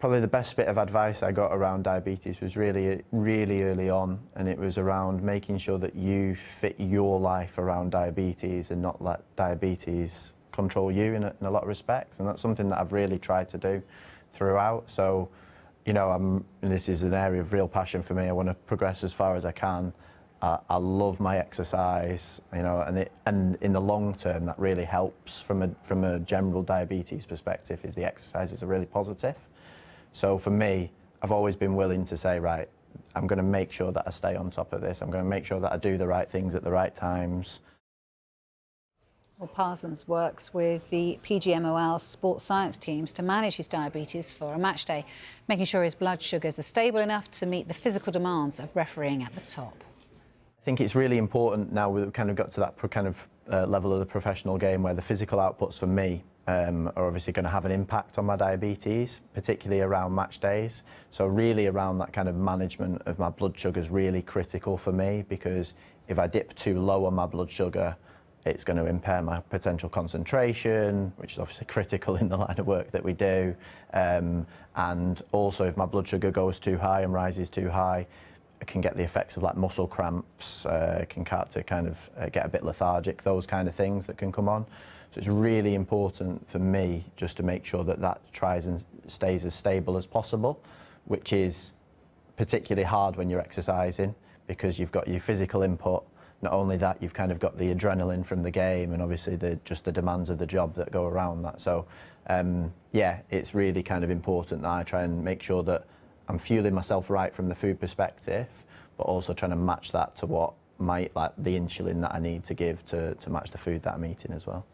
Probably the best bit of advice I got around diabetes was really early on, and it was around making sure that you fit your life around diabetes and not let diabetes control you in a lot of respects. And that's something that I've really tried to do throughout. So, you know, this is an area of real passion for me. I want to progress as far as I can. I love my exercise, you know, and in the long term that really helps from a general diabetes perspective. Is the exercises are really positive. So for me, I've always been willing to say, right, I'm going to make sure that I stay on top of this. I'm going to make sure that I do the right things at the right times. Well, Parsons works with the PGMOL sports science teams to manage his diabetes for a match day, making sure his blood sugars are stable enough to meet the physical demands of refereeing at the top. I think it's really important now we've kind of got to that kind of level of the professional game where the physical outputs for me are obviously going to have an impact on my diabetes, particularly around match days. So really around that kind of management of my blood sugar is really critical for me, because if I dip too low on my blood sugar, it's going to impair my potential concentration, which is obviously critical in the line of work that we do. And also if my blood sugar goes too high and rises too high, I can get the effects of like muscle cramps, can start to kind of get a bit lethargic, those kind of things that can come on. So it's really important for me just to make sure that that tries and stays as stable as possible, which is particularly hard when you're exercising because you've got your physical input. Not only that, you've kind of got the adrenaline from the game and obviously just the demands of the job that go around that. So yeah, it's really kind of important that I try and make sure that I'm fueling myself right from the food perspective, but also trying to match that to what might, like the insulin that I need to give to match the food that I'm eating as well.